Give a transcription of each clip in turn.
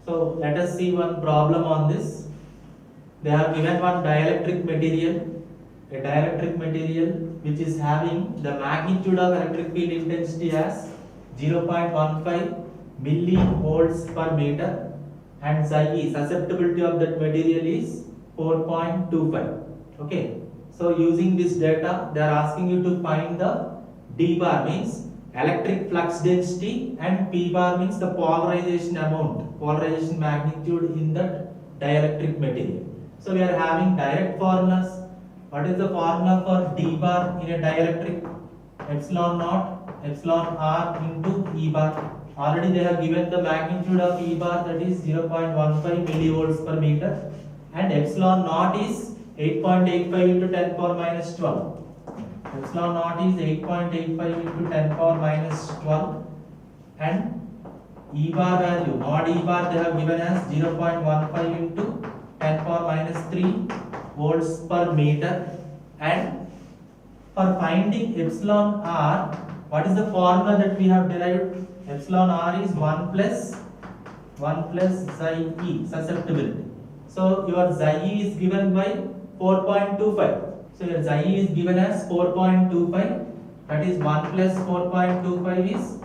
So let us see one problem on this. They have given one dielectric material, a dielectric material which is having the magnitude of electric field intensity as 0.15 millivolts per meter, and psi e, susceptibility of that material is 4.25. Okay, so using this data they are asking you to find the d bar, means electric flux density, and p bar means the polarization amount, polarization magnitude in that dielectric material. So we are having direct formulas. What is the formula for d bar in a dielectric? Epsilon naught epsilon r into E bar. Already they have given the magnitude of E bar, that is 0.15 millivolts per meter, and epsilon naught is 8.85 into 10 power minus 12. Epsilon naught is 8.85 into 10 power minus 12, and E bar value, mod E bar they have given as 0.15 into 10 power minus 3 volts per meter. And for finding epsilon r, what is the formula that we have derived? Epsilon r is 1 plus psi e, susceptibility. So your psi e is given by 4.25. So your psi e is given as 4.25. That is 1 plus 4.25 is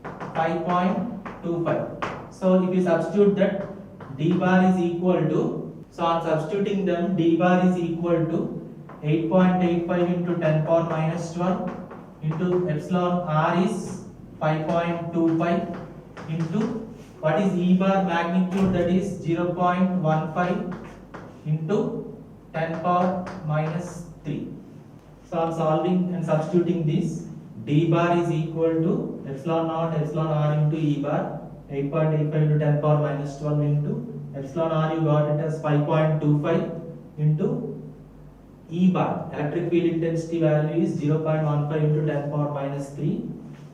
5.25. So if you substitute that, d bar is equal to, so on substituting them, d bar is equal to 8.85 into 10 power minus 12 into epsilon r is 5.25 into what is E bar magnitude, that is 0.15 into 10 power minus 3. So I am solving and substituting this. D bar is equal to epsilon naught epsilon r into E bar, 8.85 into 10 power minus 12 into epsilon r, you got it as 5.25 into E bar, electric field intensity value is 0.15 into 10 power minus 3.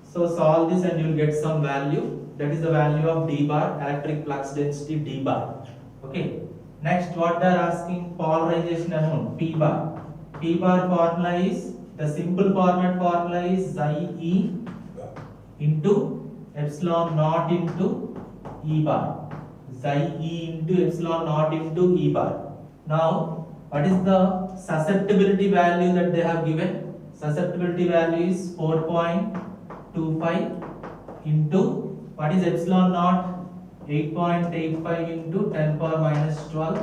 So solve this and you will get some value, that is the value of d bar, electric flux density d bar. Okay. Next, what they are asking, polarization amount, p bar. P bar formula is, the simple format formula is psi e into epsilon naught into E bar. Psi e into epsilon naught into E bar. Now, what is the susceptibility value that they have given? Susceptibility value is 4.25 into, what is epsilon naught? 8.85 into 10 power minus 12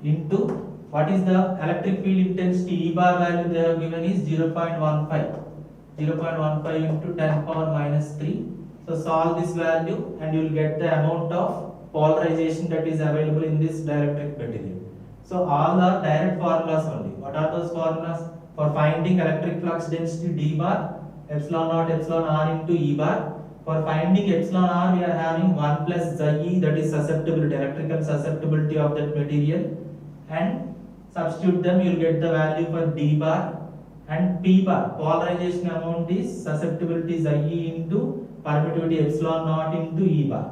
into, what is the electric field intensity E bar value they have given is 0.15. 0.15 into 10 power minus 3. So solve this value and you will get the amount of polarization that is available in this dielectric material. So all are direct formulas only. What are those formulas? For finding electric flux density d bar, epsilon naught epsilon r into E bar. For finding epsilon r, we are having 1 plus psi e, that is susceptibility, electrical susceptibility of that material, and substitute them, you will get the value for d bar. And p bar, polarization amount is susceptibility psi e into permittivity epsilon naught into E bar.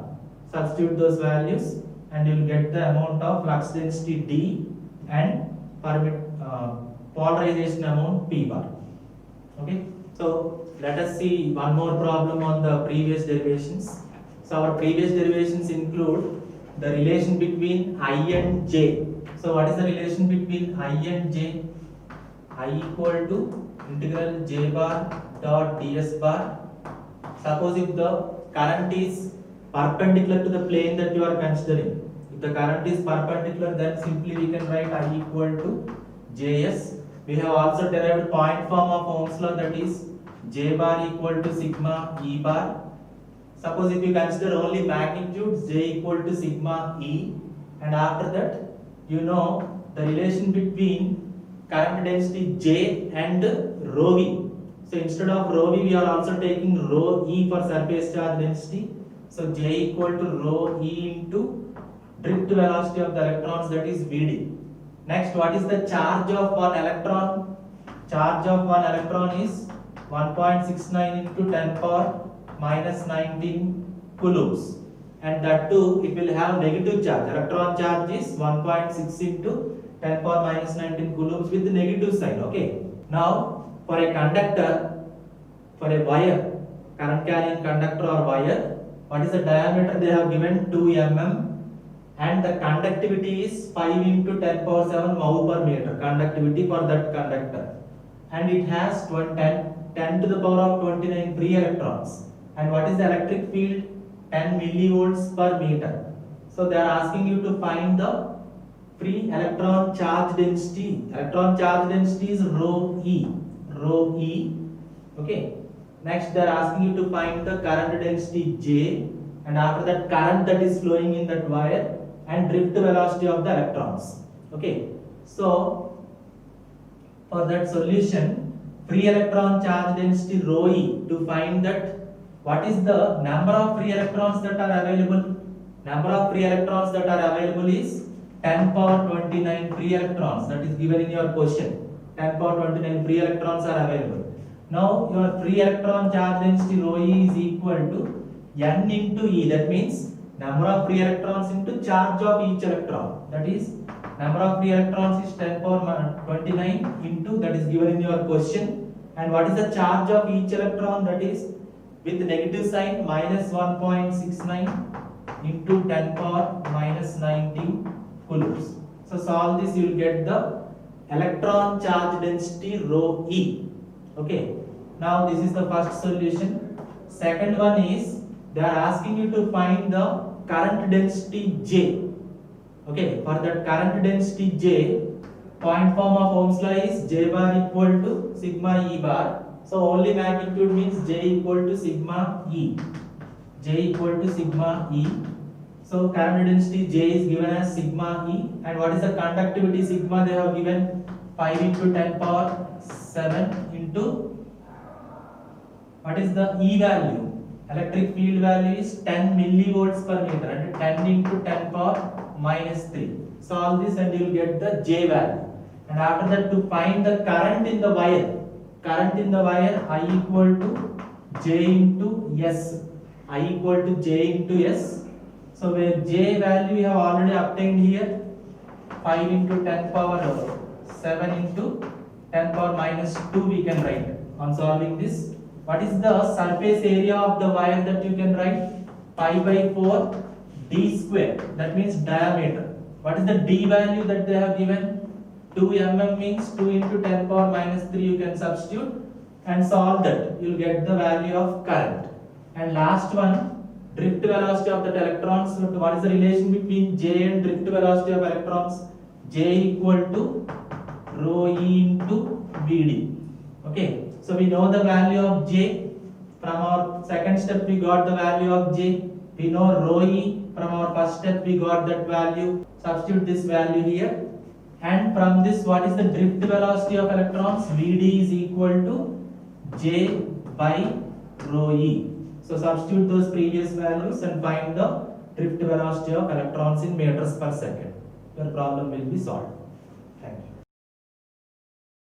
Substitute those values and you will get the amount of flux density d and polarization amount p bar. Okay, so let us see one more problem on the previous derivations. So our previous derivations include the relation between I and j. So what is the relation between I and j? I equal to integral j bar dot ds bar. Suppose if the current is perpendicular to the plane that you are considering. If the current is perpendicular, then simply we can write I equal to Js. We have also derived point form of Ohm's law, that is J bar equal to sigma E bar. Suppose if you consider only magnitude, J equal to sigma E, and after that you know the relation between current density J and rho V. So instead of rho V, we are also taking rho E for surface charge density. So J equal to rho E into drift velocity of the electrons, that is Vd. Next, what is the charge of one electron? Charge of one electron is 1.69 into 10 power minus 19 coulombs. And that too, it will have negative charge. Electron charge is 1.6 into 10 power minus 19 coulombs with the negative sign. Okay. Now, for a conductor, for a wire, current carrying conductor or wire, what is the diameter they have given? 2 mm, and the conductivity is 5 into 10 power 7 mole per meter, conductivity for that conductor, and it has 10 to the power of 29 free electrons. And what is the electric field? 10 millivolts per meter. So they are asking you to find the free electron charge density. Electron charge density is rho e. Okay. Next they are asking you to find the current density J, and after that current that is flowing in that wire, and drift velocity of the electrons. Okay. So for that solution, free electron charge density rho e, to find that what is the number of free electrons that are available. Number of free electrons that are available is 10 power 29 free electrons, that is given in your question. 10 power 29 free electrons are available. Now your free electron charge density rho e is equal to n into e, that means number of free electrons into charge of each electron, that is number of free electrons is 10 power 29 into, that is given in your question, and what is the charge of each electron, that is with negative sign minus 1.69 into 10 power minus 19 coulombs. So solve this, you will get the electron charge density rho e. Okay, now this is the first solution. Second one is they are asking you to find the current density J. Okay, for that current density J, point form of Ohm's law is J bar equal to sigma E bar. So only magnitude means J equal to sigma E. J equal to sigma E. So current density J is given as sigma E, and what is the conductivity sigma? They have given 5 into 10 power 7 into, what is the E value? Electric field value is 10 millivolts per meter, and 10 into 10 power minus 3. Solve this and you will get the J value. And after that, to find the current in the wire, I equal to J into S. I equal to J into S. So where J value we have already obtained here, 5 into 10 power 7 into 10 power minus 2 we can write on solving this. What is the surface area of the wire that you can write? Pi by 4 d square, that means diameter. What is the d value that they have given? 2 mm means 2 into 10 power minus 3 you can substitute and solve that. You will get the value of current. And last one, drift velocity of the electrons. So what is the relation between J and drift velocity of electrons? J equal to rho e into Vd. Okay. So we know the value of J. From our second step we got the value of J. We know rho e. From our first step we got that value. Substitute this value here. And from this, what is the drift velocity of electrons? Vd is equal to J by rho e. So substitute those previous values and find the drift velocity of electrons in meters per second. Your problem will be solved. Thank you.